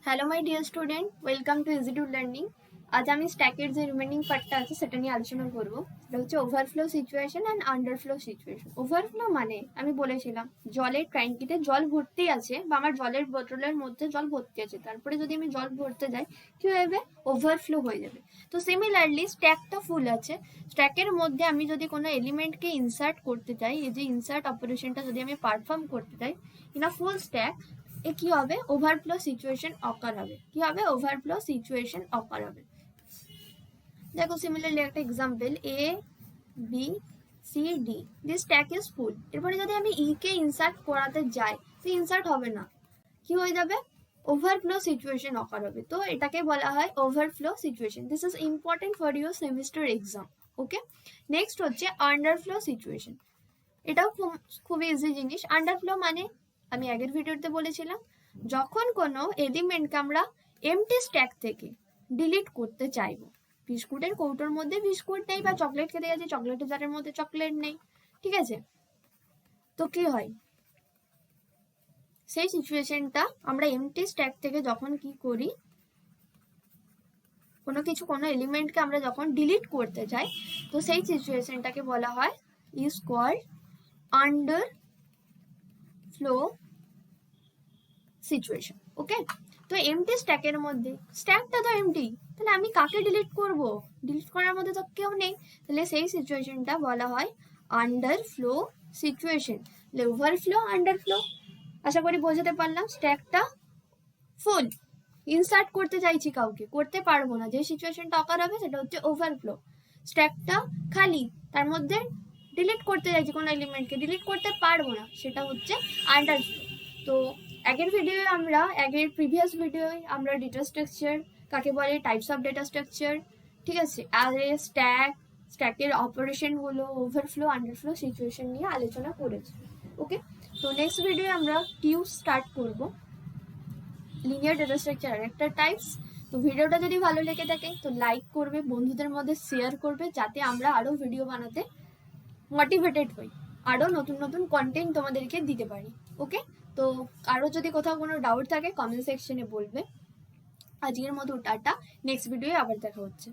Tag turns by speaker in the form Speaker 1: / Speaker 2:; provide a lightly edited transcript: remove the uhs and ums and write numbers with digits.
Speaker 1: Hello my dear student, welcome to easy to learning. আজ আমি স্ট্যাকের যে রিমেনিং পার্টটা আছে সেটা নিয়ে আলোচনা করব। সেটা হচ্ছে overflow situation and underflow situation. Overflow মানে আমি বলেছিলাম জলের ট্যাঙ্কিতে জল ভর্তি আছে বা আমার জলের বোতলের মধ্যে জল ভর্তি আছে, তারপরে যদি আমি জল ভরতে যাই কি হবে, ওভারফ্লো হয়ে যাবে। তো সিমিলারলি স্ট্যাকটা ফুল আছে, স্ট্যাকের মধ্যে আমি যদি কোনো এলিমেন্টকে ইনসার্ট করতে চাই, এই যে ইনসার্ট অপারেশনটা যদি আমি পারফর্ম করতে চাই ইন আ ফুল স্ট্যাক, এ কি হবে, ওভারফ্লো সিচুয়েশন অকার হবে। কি হবে, ওভারফ্লো সিচুয়েশন অকার হবে। দেখো সিমিলারলি একটা example, A B C D, this stack is full. এরপরে যদি আমি ই কে ইনসার্ট করাতে যাই, সে ইনসার্ট হবে না, কি হয়ে যাবে, ওভারফ্লো সিচুয়েশন অকার হবে। তো এটাকে বলা হয় overflow situation. This is important for your semester exam. Okay, next হচ্ছে আন্ডারফ্লো সিচুয়েশন। এটাও খুবই ইজি জিনিস। আন্ডারফ্লো মানে আমি আগের ভিডিওতে বলেছিলাম, যখন কোনো এলিমেন্টকে আমরা এমটি স্ট্যাক থেকে ডিলিট করতে চাইবো। বিস্কুটের কৌটোর মধ্যে বিস্কুট নেই বা চকলেট খেতে গেছে, চকলেটের জারের মধ্যে চকলেট নেই, ঠিক আছে, তো কি হয়, সেই সিচুয়েশনটা আমরা এমটি স্ট্যাক থেকে যখন কি করি, কোনো এলিমেন্টকে আমরা যখন ডিলিট করতে চাই, তো সেই সিচুয়েশনটাকে বলা হয় ইজ কল্ড আন্ডারফ্লো সিচুয়েশন। ওকে, তো এমটি স্ট্যাকের মধ্যে, স্ট্যাকটা তো এমটি, তাহলে আমি কাকে ডিলিট করব, ডিলিট করার মধ্যে তো কেউ নেই, তাহলে সেই সিচুয়েশনটা বলা হয় আন্ডারফ্লো সিচুয়েশন। ওভারফ্লো আন্ডারফ্লো, আশা করি বোঝাতে পারলাম। স্ট্যাকটা ফুল, ইনসার্ট করতে চাইছি কাউকে, করতে পারবো না, যে সিচুয়েশনটা অকার হবে সেটা হচ্ছে ওভারফ্লো। স্ট্যাকটা খালি, তার মধ্যে ডিলিট করতে চাইছি কোনো এলিমেন্টকে, ডিলিট করতে পারবো না, সেটা হচ্ছে আন্ডারফ্লো। তো আগের প্রিভিয়াস ভিডিওয় আমরা ডেটা স্ট্রাকচার কাকে বলে, টাইপস অফ ডেটা স্ট্রাকচার, ঠিক আছে, অ্যারে, স্ট্যাকের অপারেশনগুলো, ওভারফ্লো আন্ডারফ্লো সিচুয়েশন নিয়ে আলোচনা করেছি। ওকে, তো নেক্সট ভিডিও আমরা কিউ স্টার্ট করব, লিনিয়ার ডেটা স্ট্রাকচার একটা টাইপস। তো ভিডিওটা যদি ভালো লেগে থাকে তো লাইক করবে, বন্ধুদের মধ্যে শেয়ার করবে, যাতে আমরা আরও ভিডিও বানাতে মোটিভেটেড হই, আরও নতুন নতুন কন্টেন্ট তোমাদেরকে দিতে পারি। ওকে, তো আরও যদি কোথাও কোনো ডাউট থাকে কমেন্ট সেকশনে বলবে। আজকের মতো টাটা, নেক্সট ভিডিওয়ে আবার দেখা হচ্ছে।